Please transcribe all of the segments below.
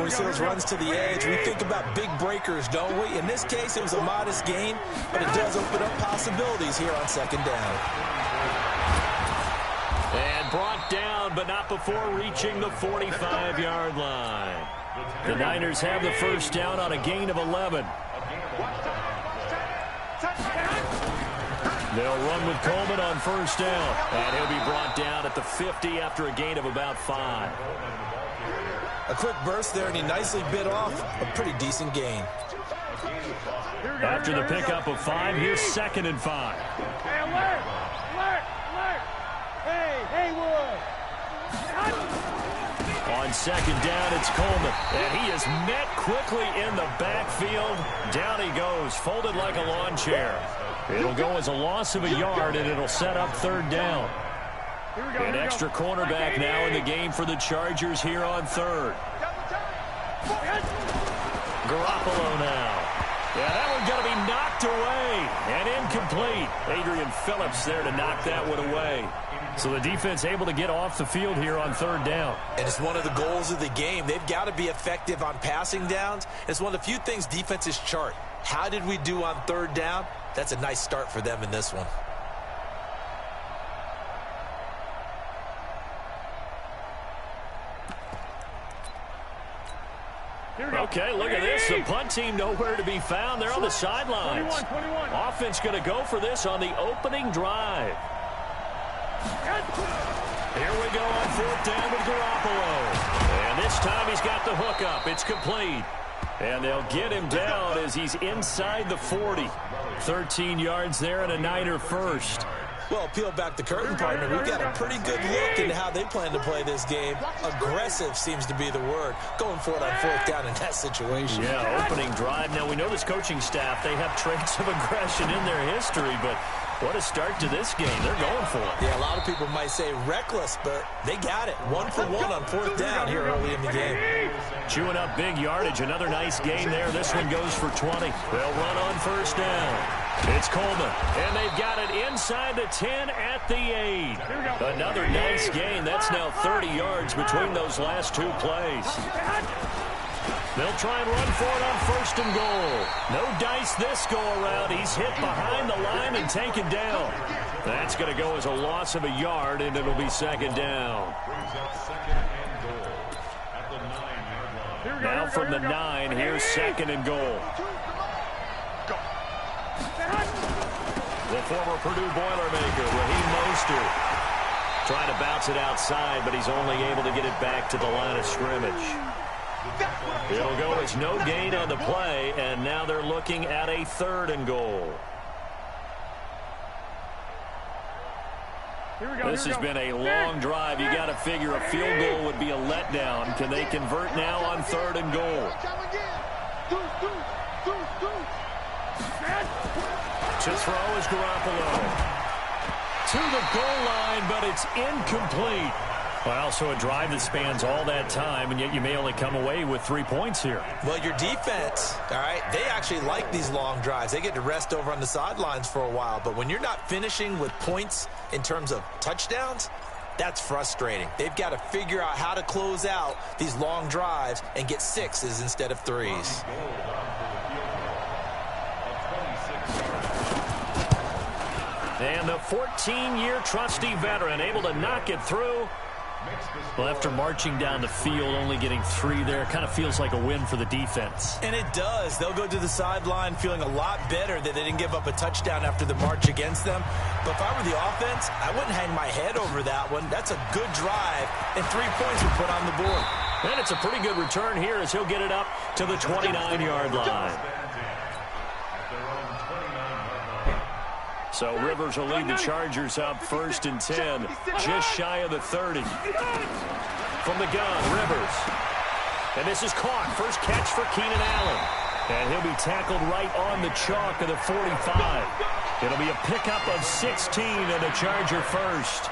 see those runs to the edge. We think about big breakers, don't we? In this case, it was a modest gain, but it does open up possibilities here on second down. And brought down, but not before reaching the 45-yard line. The Niners have the first down on a gain of 11. They'll run with Coleman on first down. And he'll be brought down at the 50 after a gain of about 5. A quick burst there, and he nicely bit off a pretty decent gain. After the pickup of 5, here's 2nd and 5. Hey, alert! Alert! Alert! Hey, Haywood! On second down, it's Coleman. And he is met quickly in the backfield. Down he goes, folded like a lawn chair. It'll go as a loss of a yard, and it'll set up 3rd down. An extra cornerback now in the game for the Chargers here on 3rd. Garoppolo now. Yeah, that one's going to be knocked away and incomplete. Adrian Phillips there to knock that one away. So the defense able to get off the field here on 3rd down. And it's one of the goals of the game. They've got to be effective on passing downs. It's one of the few things defenses chart. How did we do on 3rd down? That's a nice start for them in this one. Okay, look at this. The punt team nowhere to be found. They're on the sidelines. 21. Offense going to go for this on the opening drive. Here we go on 4th down with Garoppolo. And this time he's got the hookup. It's complete. And they'll get him down as he's inside the 40. 13 yards there and a Niner first. Well, peel back the curtain, partner. We've got a pretty good look into how they plan to play this game. Aggressive seems to be the word. Going for it on 4th down in that situation. Yeah, opening drive. Now, we know this coaching staff, they have traits of aggression in their history, but what a start to this game. They're going for it. Yeah, a lot of people might say reckless, but they got it. 1 for 1 on 4th down here early in the game. Chewing up big yardage. Another nice gain there. This one goes for 20. They'll run on first down. It's Coleman, and they've got it inside the 10 at the 8. Another nice gain. That's now 30 yards between those last 2 plays. They'll try and run for it on 1st and goal. No dice this go-around. He's hit behind the line and taken down. That's going to go as a loss of a yard, and it'll be 2nd down. Now from the 9, here's 2nd and goal. The former Purdue Boilermaker, Raheem Mostert, trying to bounce it outside, but he's only able to get it back to the line of scrimmage. It'll go as no gain on the play, and now they're looking at a 3rd and goal. This has been a long drive. You got to figure a field goal would be a letdown. Can they convert now on 3rd and goal? To throw is Garoppolo. To the goal line, but it's incomplete. Well, so a drive that spans all that time, and yet you may only come away with 3 points here. Well, your defense, all right, they actually like these long drives. They get to rest over on the sidelines for a while. But when you're not finishing with points in terms of touchdowns, that's frustrating. They've got to figure out how to close out these long drives and get 6s instead of 3s. And the 14-year trusty veteran able to knock it through. Well, after marching down the field, only getting 3 there, kind of feels like a win for the defense. And it does. They'll go to the sideline feeling a lot better that they didn't give up a touchdown after the march against them. But if I were the offense, I wouldn't hang my head over that one. That's a good drive, and 3 points were put on the board. And it's a pretty good return here as he'll get it up to the 29-yard line. So Rivers will lead the Chargers up 1st and 10, just shy of the 30. From the gun, Rivers. And this is caught. First catch for Keenan Allen. And he'll be tackled right on the chalk of the 45. It'll be a pickup of 16 and a Charger first.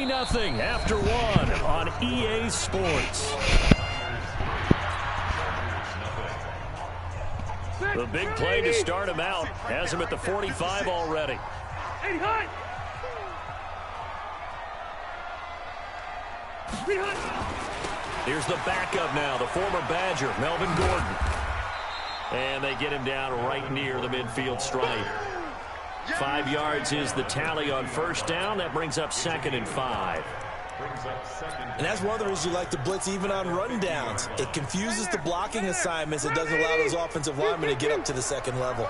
Nothing after 1 on EA Sports. The big play to start him out has him at the 45 already. Here's the backup now, the former Badger, Melvin Gordon. And they get him down right near the midfield stripe. 5 yards is the tally on first down. That brings up 2nd and 5. And that's one of the reasons you like to blitz even on rundowns. It confuses the blocking assignments. It doesn't allow those offensive linemen to get up to the second level.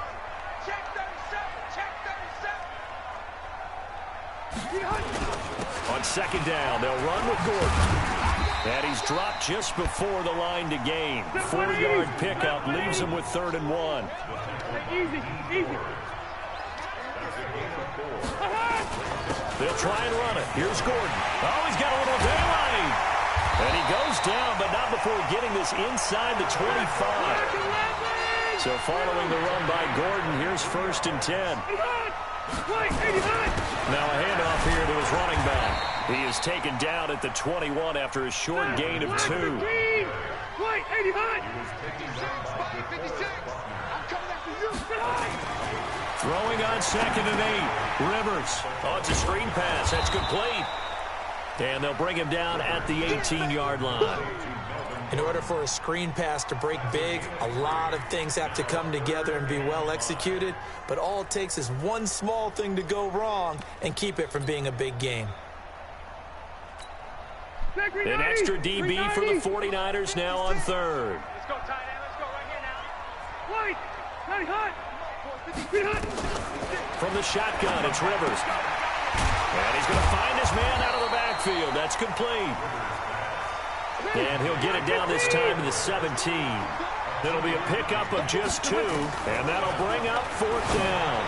On 2nd down, they'll run with Gordon. And he's dropped just before the line to gain. 4-yard pickup leaves him with 3rd and 1. Easy. They'll try and run it. Here's Gordon. Oh, he's got a little daylight. And he goes down, but not before getting this inside the 25. So following the run by Gordon, here's 1st and 10. Now a handoff here to his running back. He is taken down at the 21 after a short gain of 2. Throwing on 2nd and 8. Rivers. Oh, it's a screen pass. That's complete. And they'll bring him down at the 18-yard line. In order for a screen pass to break big, a lot of things have to come together and be well executed. But all it takes is one small thing to go wrong and keep it from being a big game. An extra DB for the 49ers now on 3rd. Let's go, tight end. Let's go right here now. White. From the shotgun, it's Rivers. And he's going to find his man out of the backfield. That's complete. And he'll get it down this time to the 17. It'll be a pickup of just 2. And that'll bring up 4th down.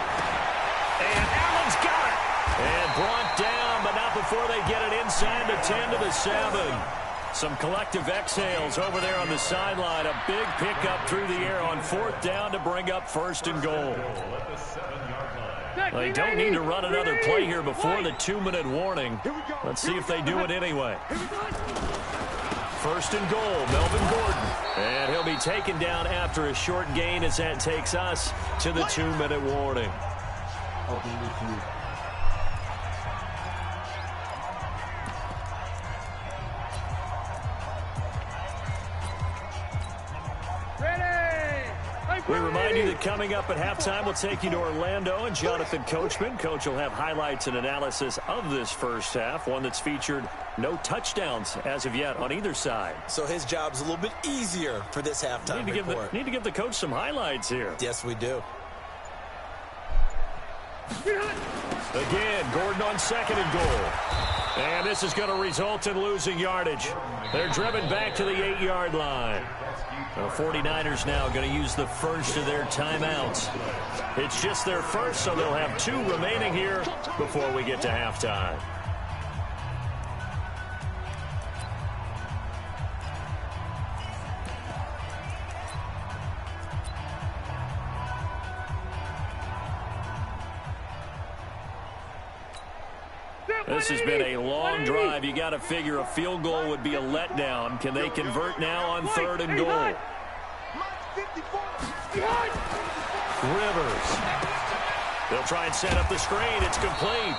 And Allen's got it. And brought down, but not before they get it inside the 10 to the 7. Some collective exhales over there on the sideline. A big pickup through the air on 4th down to bring up 1st and goal. They don't need to run another play here before the 2-minute warning. Let's see if they do it anyway. 1st and goal, Melvin Gordon. And he'll be taken down after a short gain as that takes us to the 2-minute warning. We remind you that coming up at halftime, we'll take you to Orlando and Jonathan Coachman. Coach will have highlights and analysis of this first half, one that's featured no touchdowns as of yet on either side. So his job's a little bit easier for this halftime report. Need to give the coach some highlights here. Yes, we do. Again, Gordon on 2nd and goal. And this is going to result in losing yardage. They're driven back to the 8-yard line. The 49ers now going to use the first of their timeouts. It's just their first, so they'll have 2 remaining here before we get to halftime. This has been a long drive. You got to figure a field goal would be a letdown. Can they convert now on 3rd and goal? Rivers. They'll try and set up the screen. It's complete.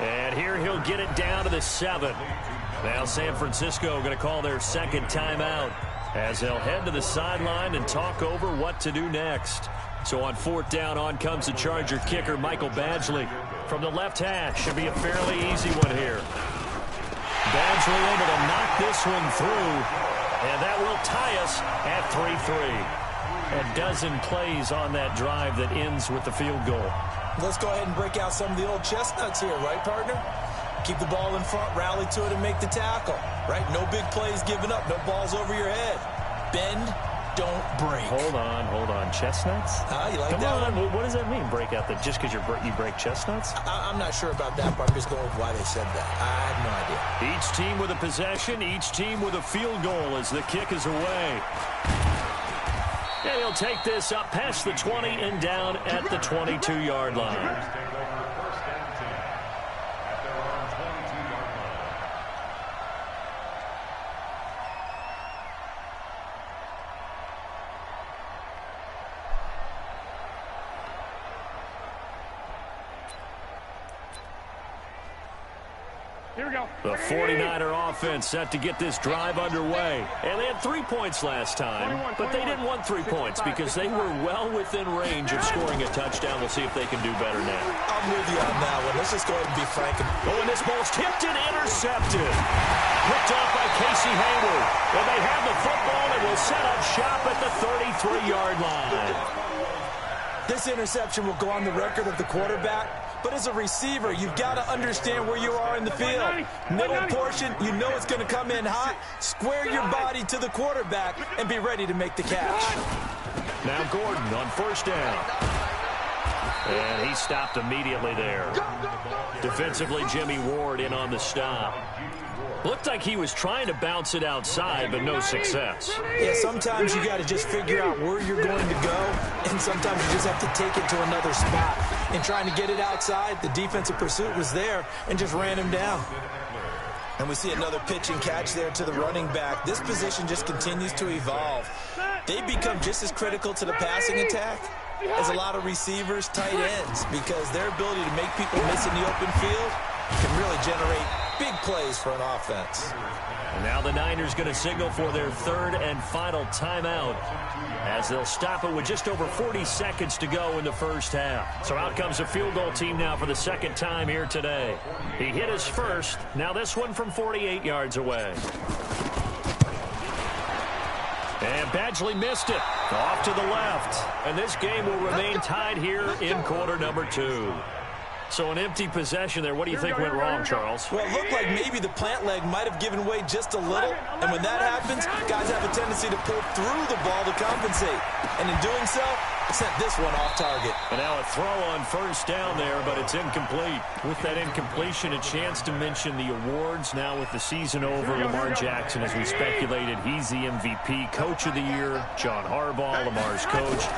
And here he'll get it down to the 7. Now San Francisco going to call their 2nd timeout as they'll head to the sideline and talk over what to do next. So on 4th down, on comes the Charger kicker, Michael Badgley. From the left hash, should be a fairly easy one here. Badgley able to knock this one through, and that will tie us at 3-3. A dozen plays on that drive that ends with the field goal. Let's go ahead and break out some of the old chestnuts here, right, partner? Keep the ball in front, rally to it, and make the tackle, right? No big plays given up, no balls over your head. Bend, don't break. Hold on. Chestnuts? You like Come that on, one? what does that mean, break out the just because you break chestnuts? I'm not sure about that, but I'm just going with why they said that. I have no idea. Each team with a possession, each team with a field goal as the kick is away. And he'll take this up past the 20 and down at the 22-yard line. Here we go. The 49er offense set to get this drive underway. And they had 3 points last time, but they didn't want 3 points because they were well within range of scoring a touchdown. We'll see if they can do better now. I'm with you on that one. Let's just go ahead and be frank. Oh, and this ball's tipped and intercepted. Picked off by Casey Hayward. And they have the football and will set up shop at the 33-yard line. This interception will go on the record of the quarterback. But as a receiver, you've got to understand where you are in the field. Middle portion, you know it's going to come in hot. Square your body to the quarterback and be ready to make the catch. Now Gordon on first down. And he stopped immediately there. Defensively, Jimmy Ward in on the stop. Looked like he was trying to bounce it outside, but no success. Yeah, sometimes you got to just figure out where you're going to go, and sometimes you just have to take it to another spot. And trying to get it outside, the defensive pursuit was there and just ran him down. And we see another pitch and catch there to the running back. This position just continues to evolve. They become just as critical to the passing attack as a lot of receivers, tight ends, because their ability to make people miss in the open field can really generate big plays for an offense. And now the Niners going to signal for their third and final timeout as they'll stop it with just over 40 seconds to go in the first half. So out comes a field goal team now for the second time here today. He hit his first. Now this one from 48 yards away. And Badgley missed it. Off to the left. And this game will remain tied here in quarter number 2. So an empty possession there. What do you think went wrong, Charles? Well, it looked like maybe the plant leg might have given way just a little. And when that happens, guys have a tendency to pull through the ball to compensate. And in doing so, sent this one off target. And now a throw on first down there, but it's incomplete. With that incompletion, a chance to mention the awards. Now with the season over, Lamar Jackson, as we speculated, he's the MVP, Coach of the Year, John Harbaugh, Lamar's coach,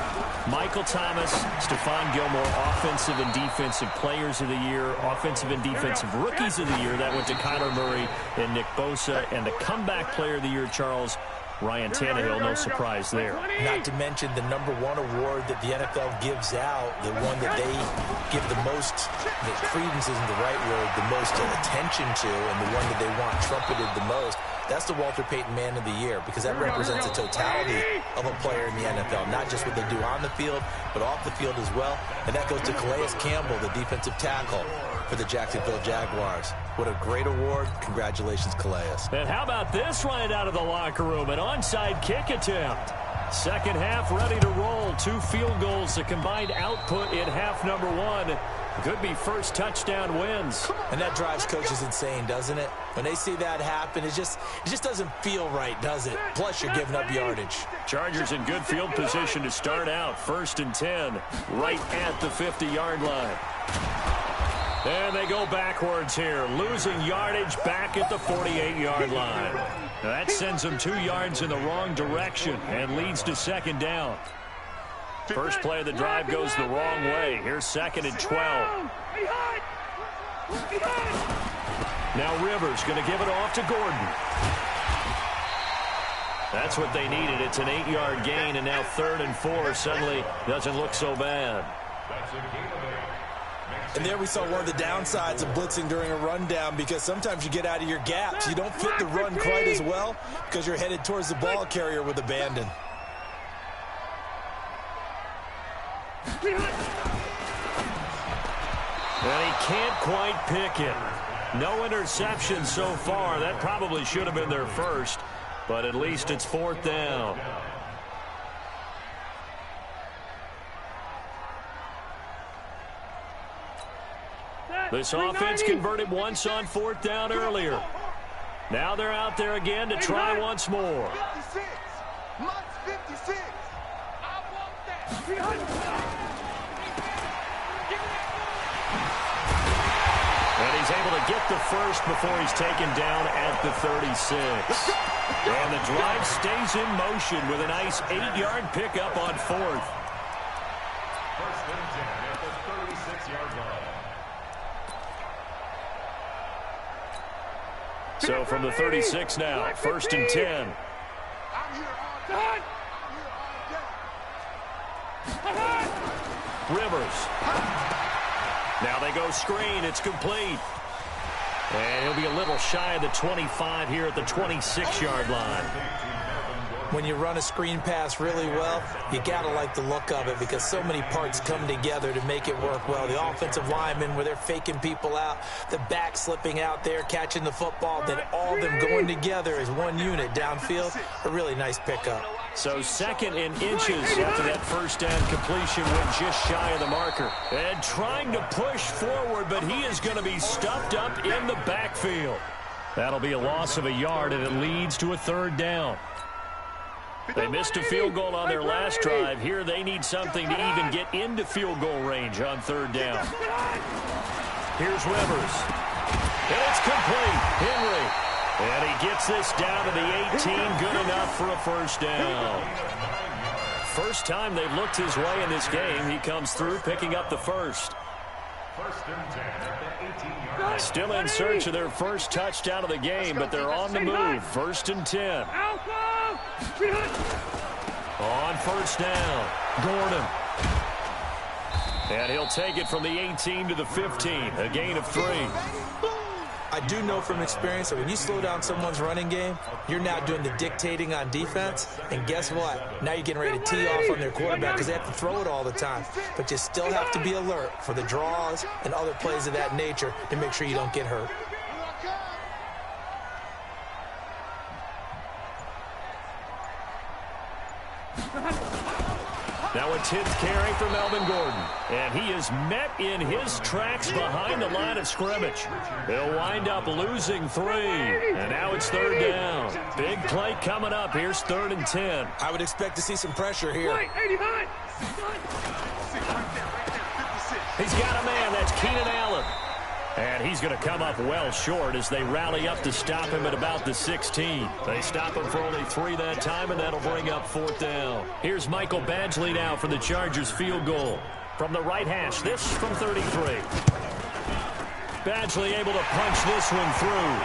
Michael Thomas, Stephon Gilmore, Offensive and Defensive Players of the Year, Offensive and Defensive Rookies of the Year. That went to Kyler Murray and Nick Bosa. And the Comeback Player of the Year, Charles, Ryan Tannehill, no surprise there. Not to mention the #1 award that the NFL gives out, the one that they give the most, the credence isn't the right word, the most attention to, and the one that they want trumpeted the most. That's the Walter Payton Man of the Year, because that represents the totality of a player in the NFL, not just what they do on the field, but off the field as well. And that goes to Calais Campbell, the defensive tackle for the Jacksonville Jaguars. What a great award. Congratulations, Calais. And how about this right out of the locker room? An onside kick attempt. Second half ready to roll. 2 field goals, the combined output in half number 1. Could be first touchdown wins. And that drives coaches insane, doesn't it? When they see that happen, it just doesn't feel right, does it? Plus, you're giving up yardage. Chargers in good field position to start out. 1st and 10, right at the 50-yard line. And they go backwards here, losing yardage back at the 48-yard line. Now that sends them 2 yards in the wrong direction and leads to second down. First play of the drive goes the wrong way. Here's 2nd and 12. Now Rivers going to give it off to Gordon. That's what they needed. It's an 8-yard gain, and now 3rd and 4 suddenly doesn't look so bad. And there we saw one of the downsides of blitzing during a rundown, because sometimes you get out of your gaps. You don't fit the run quite as well because you're headed towards the ball carrier with abandon. And he can't quite pick it. No interception so far. That probably should have been their first, but at least it's 4th down. This offense converted once on 4th down earlier. Now they're out there again to try once more. 56. March 56. I want that. And he's able to get the first before he's taken down at the 36. And the drive stays in motion with a nice 8-yard pickup on 4th. 1st and 10 at the 36-yard line. So from the 36 now, 1st and 10. Rivers. Now they go screen. It's complete. And he'll be a little shy of the 25 here at the 26-yard line. When you run a screen pass really well, you got to like the look of it because so many parts come together to make it work well. The offensive linemen, where they're faking people out, the back slipping out there, catching the football, then all of them going together as one unit downfield. A really nice pickup. So second in inches after that first down completion went just shy of the marker. And trying to push forward, but he is going to be stuffed up in the backfield. That'll be a loss of a yard, and it leads to a third down. They missed a field goal on their last drive. Here they need something to even get into field goal range on third down. Here's Rivers. And it's complete. Henry. And he gets this down to the 18. Good enough for a first down. First time they've looked his way in this game. He comes through picking up the first. First and 10 at the 18-yard. Still in search of their first touchdown of the game, but they're on the move. First and 10. On first down, Gordon. And he'll take it from the 18 to the 15, a gain of 3. I do know from experience that when you slow down someone's running game, you're now doing the dictating on defense. And guess what? Now you're getting ready to tee off on their quarterback because they have to throw it all the time. But you still have to be alert for the draws and other plays of that nature to make sure you don't get hurt. Now a 10th carry for Melvin Gordon. And he is met in his tracks behind the line of scrimmage. They'll wind up losing 3. And now it's third down. Big play coming up. Here's third and 10. I would expect to see some pressure here. He's got a man. That's Keenan Allen. And he's going to come up well short as they rally up to stop him at about the 16. They stop him for only 3 that time, and that'll bring up fourth down. Here's Michael Badgley now for the Chargers field goal. From the right hash, this from 33. Badgley able to punch this one through.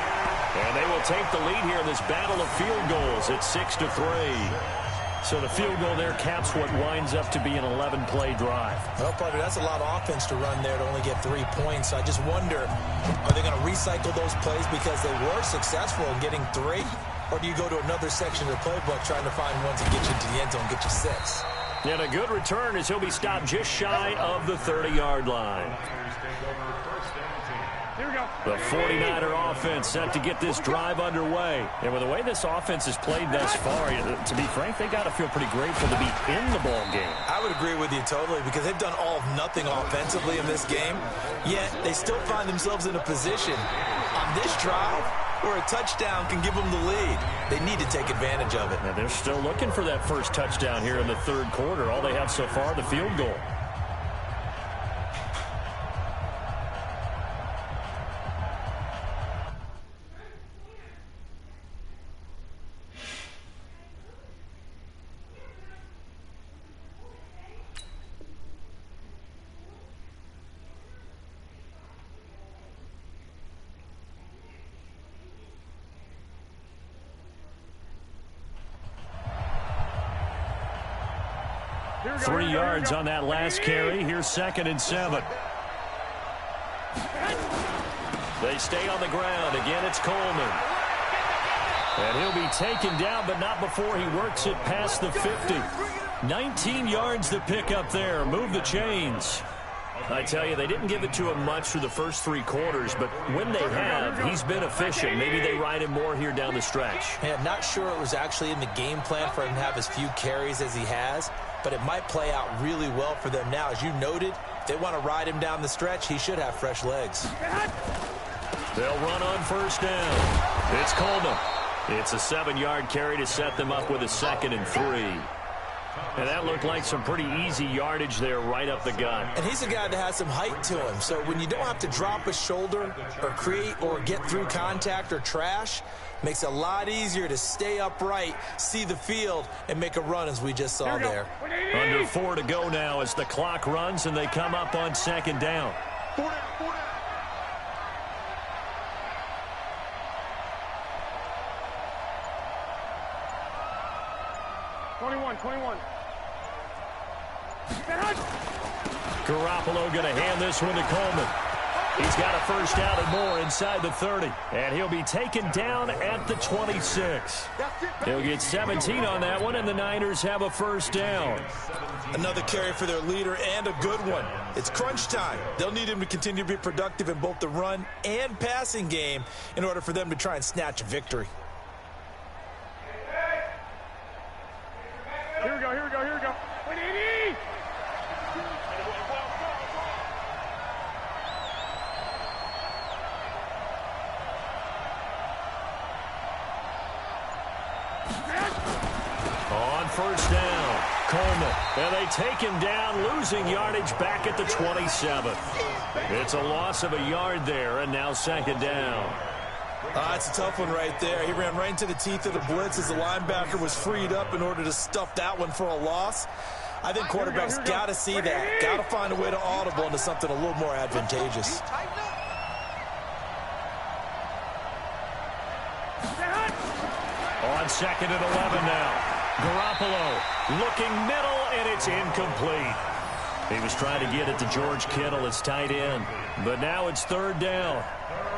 And they will take the lead here in this battle of field goals at 6-3. So the field goal there caps what winds up to be an 11-play drive. Well, partner, that's a lot of offense to run there to only get 3 points. I just wonder, are they going to recycle those plays because they were successful in getting 3? Or do you go to another section of the playbook trying to find ones that get you into the end zone and get you 6? And a good return as he'll be stopped just shy of the 30-yard line. Here we go. The 49er offense set to get this drive underway. And with the way this offense has played thus far, to be frank, they got to feel pretty grateful to be in the ball game. I would agree with you totally because they've done all of nothing offensively in this game, yet they still find themselves in a position on this drive where a touchdown can give them the lead. They need to take advantage of it. And they're still looking for that first touchdown here in the third quarter. All they have so far, the field goal. Here we go. 3 yards on that last carry. Here's second and 7. They stay on the ground. Again, it's Coleman. And he'll be taken down, but not before he works it past the 50. 19 yards to pick up there. Move the chains. I tell you, they didn't give it to him much through the first 3 quarters, but when they have, he's been efficient. Maybe they ride him more here down the stretch. Yeah, I'm not sure it was actually in the game plan for him to have as few carries as he has, but it might play out really well for them now. As you noted, if they want to ride him down the stretch, he should have fresh legs. They'll run on first down. It's Coleman. It's a 7-yard carry to set them up with a 2nd and 3. And that looked like some pretty easy yardage there right up the gut. And he's a guy that has some height to him. So when you don't have to drop a shoulder or create or get through contact or trash, makes it a lot easier to stay upright, see the field, and make a run as we just saw there. Under 4 to go now as the clock runs and they come up on 2nd down. 21. Garoppolo going to hand this one to Coleman. He's got a first down and more inside the 30. And he'll be taken down at the 26. He'll get 17 on that one, and the Niners have a first down. Another carry for their leader, and a good one. It's crunch time. They'll need him to continue to be productive in both the run and passing game in order for them to try and snatch a victory. Here we go, here we go, here we go. On first down, Coleman. And they take him down, losing yardage back at the 27. It's a loss of a yard there, and now second down. It's a tough one right there. He ran right into the teeth of the blitz as the linebacker was freed up in order to stuff that one for a loss. I think quarterbacks got to see that. Got to find a way to audible into something a little more advantageous. On second and 11 now. Garoppolo looking middle, and it's incomplete. He was trying to get it to George Kittle, his tight end. But now it's third down.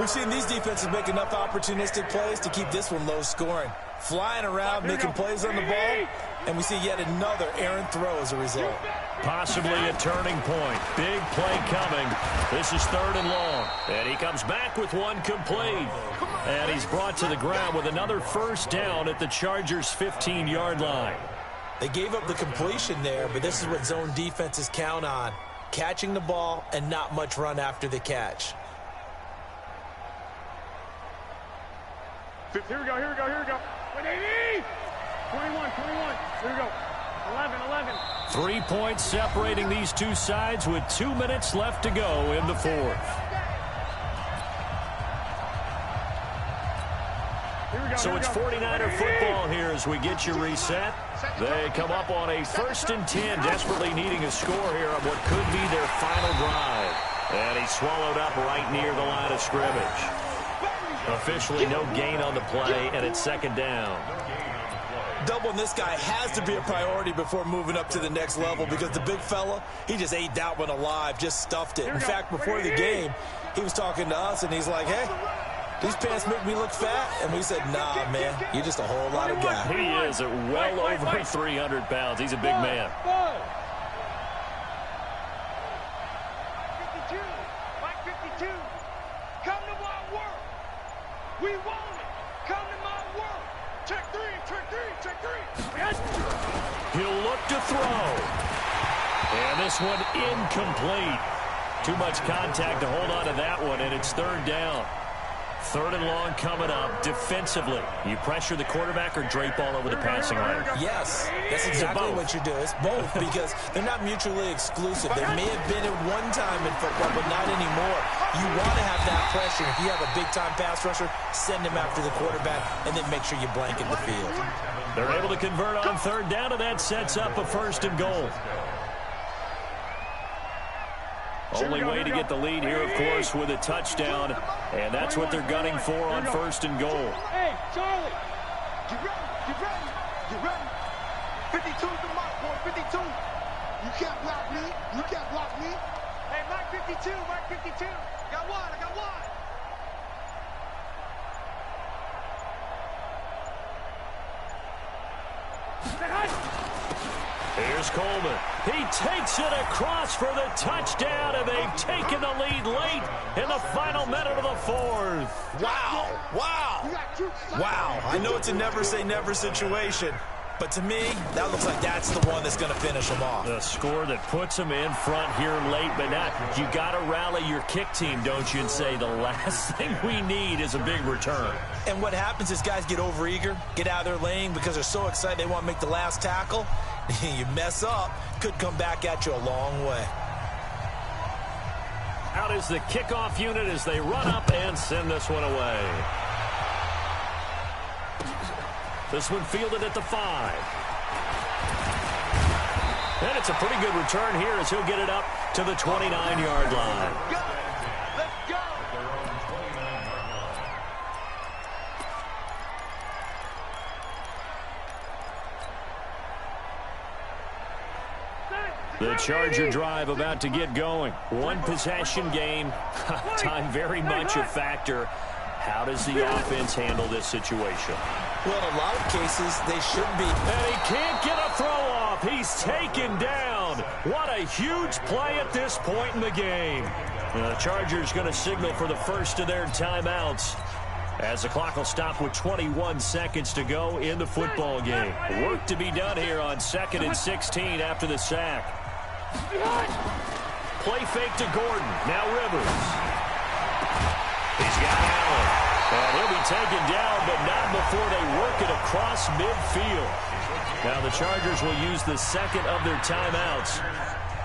We've seen these defenses make enough opportunistic plays to keep this one low scoring. Flying around, making plays on the ball, and we see yet another errant throw as a result. Possibly a turning point. Big play coming. This is third and long. And he comes back with one complete. And he's brought to the ground with another first down at the Chargers' 15-yard line. They gave up the completion there, but this is what zone defenses count on. Catching the ball and not much run after the catch. Here we go, here we go, here we go. 21, 21. Here we go. 11. 3 points separating these two sides with 2 minutes left to go in the fourth. So it's 49er football here as we get you reset. They come up on a 1st and 10, desperately needing a score here on what could be their final drive. And he's swallowed up right near the line of scrimmage. Officially no gain on the play, and it's second down. Doubling this guy has to be a priority before moving up to the next level because the big fella, he just ate that one alive, just stuffed it. In fact, before the game, he was talking to us, and he's like, hey, these pants make me look fat. And we said, nah, man, you're just a whole lot of guy. He is at well over 300 pounds. He's a big man. 52, Mike 52. Come to my work. We want it. Come to my work. Check three. He'll look to throw. And this one incomplete. Too much contact to hold on to that one, and it's third down. Third and long coming up. Defensively, you pressure the quarterback or drape all over the passing lane? Yes, that's exactly what you do. It's both because they're not mutually exclusive. They may have been at one time in football, but not anymore. You want to have that pressure. If you have a big-time pass rusher, send him after the quarterback, and then make sure you blanket the field. They're able to convert on third down, and that sets up a 1st and goal. Only way to get the lead here, of course, with a touchdown, and that's what they're gunning for on 1st and goal. Hey, Charlie, get ready. 52's the mark, boy, 52. You can't block me. Hey, Mike 52. Got one. Here's Coleman. He takes it across for the touchdown, and they've taken the lead late in the final minute of the fourth. Wow. I know it's a never-say-never situation, but to me, that looks like that's the one that's going to finish them off. The score that puts them in front here late, but not. You got to rally your kick team, don't you, and say the last thing we need is a big return. And what happens is guys get overeager, get out of their lane because they're so excited they want to make the last tackle. You mess up, could come back at you a long way. Out is the kickoff unit as they run up and send this one away. This one fielded at the 5. And it's a pretty good return here as he'll get it up to the 29-yard line. Let's go. The Charger drive about to get going. One possession game. Time very much a factor. How does the offense handle this situation? Well, in a lot of cases, they should be. And he can't get a throw off. He's taken down. What a huge play at this point in the game. The Chargers going to signal for the first of their timeouts, as the clock will stop with 21 seconds to go in the football game. Work to be done here on 2nd and 16 after the sack. Play fake to Gordon. Now Rivers. He's got Allen. And he'll be taken down, but not before they work it across midfield. Now the Chargers will use the second of their timeouts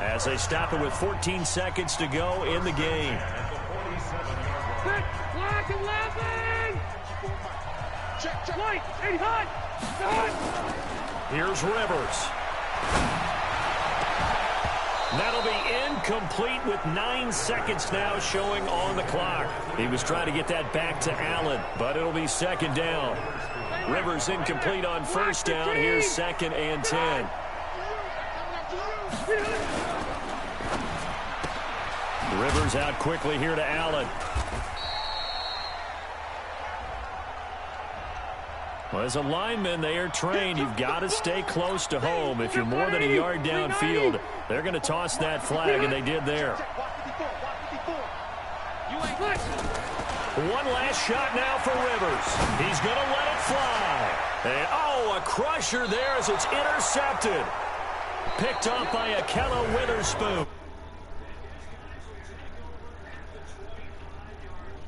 as they stop it with 14 seconds to go in the game. Black 11! White, 85! Here's Rivers. That'll be incomplete with 9 seconds now showing on the clock. He was trying to get that back to Allen, but it'll be second down. Rivers incomplete on first down. Here's 2nd and 10. Rivers out quickly here to Allen. Well, as a lineman, they are trained. You've got to stay close to home. If you're more than a yard downfield, they're going to toss that flag, and they did there. One last shot now for Rivers. He's going to let it fly. And, oh, a crusher there as it's intercepted. Picked off by Akella Witherspoon.